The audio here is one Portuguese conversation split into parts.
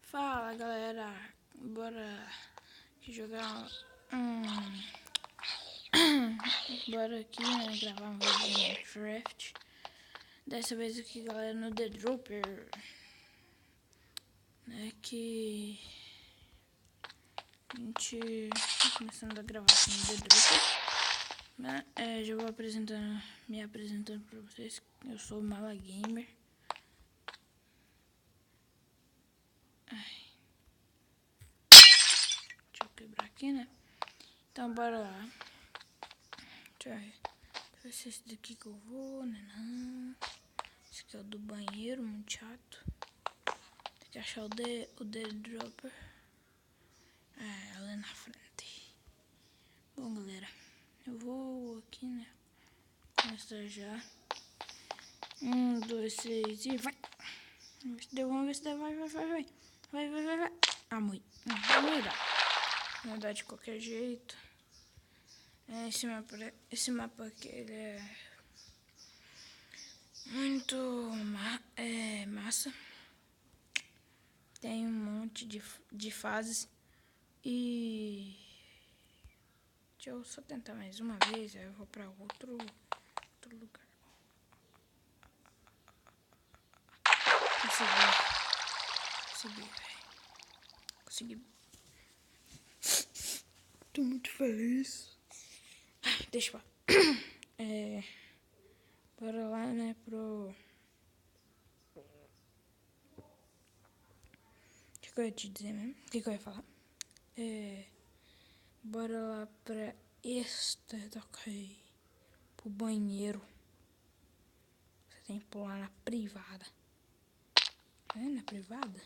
Fala galera, bora aqui jogar bora aqui, né, gravar um vídeo de Minecraft. Dessa vez aqui galera no The Dropper, né, que a gente tá começando a gravar aqui no The Dropper, né, já vou me apresentando pra vocês. Eu sou o Mala Gamer. Deixa eu quebrar aqui, né? Então bora lá. Deixa eu ver se esse daqui que eu vou, né? Não. Esse aqui é o do banheiro, muito chato. Tem que achar o The Dropper. Ali na frente. Bom galera, eu vou aqui, né? Começar já. 1, 2, 3 e vai! Vamos ver se deu, vamos ver se deu, vai. Vai. Ah, muito. Não vai dar. Não dá de qualquer jeito. Esse mapa aqui, ele é muito massa. Tem um monte de fases. E deixa eu só tentar mais uma vez. Aí eu vou pra outro lugar. Consegui. Tô muito feliz. Deixa eu falar. Bora lá, né, pro... O que eu ia te dizer mesmo? O que eu ia falar? Bora lá pra esta daqui. Pro banheiro. Você tem que pular na privada. Na privada?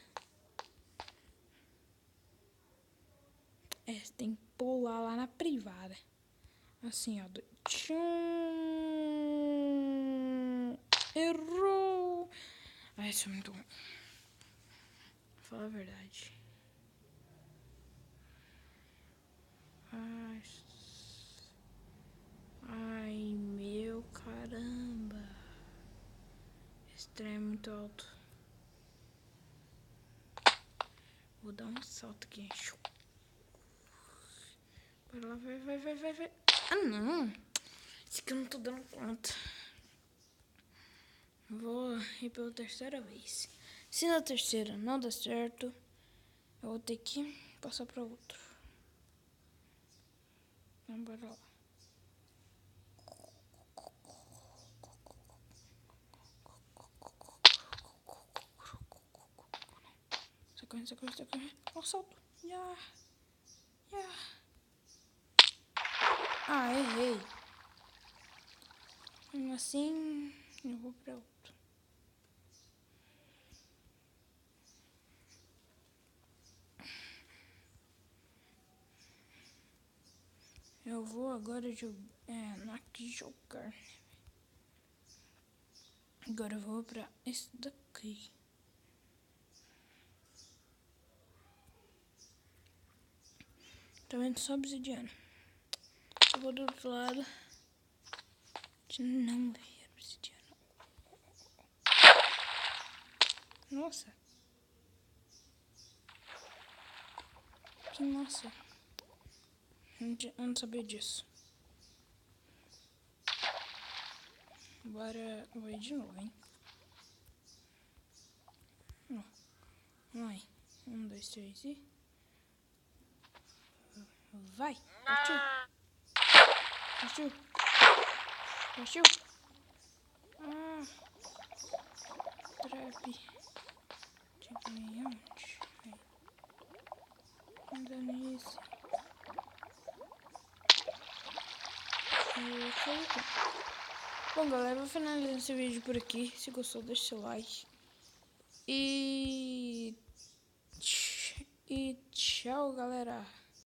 Você tem que pular lá na privada. Assim, ó. Tchum! Errou! Isso é muito bom. Vou falar a verdade. Ai, meu caramba. Esse trem é muito alto. Vou dar um salto aqui. Bora lá, vai. Ah, não. Esse aqui eu não tô dando conta. Vou ir pela terceira vez. Se na terceira não der certo, eu vou ter que passar pra outro. Então, bora lá. Você corre. Ó o salto. Ah, errei. Mesmo assim, eu vou pra outro. Eu vou agora jogar. Agora eu vou pra esse daqui. Tá vendo só obsidiana? Eu vou do outro lado. Não vi obsidiana. Nossa. Que massa. Eu não sabia disso. Bora. Eu vou ir de novo, hein? Vai. 1, 2, 3 e... Vai. Partiu. Trap. Cheguei onde? Anda nisso. Bom galera, vou finalizar esse vídeo por aqui. Se gostou, deixa seu like. E tchau galera.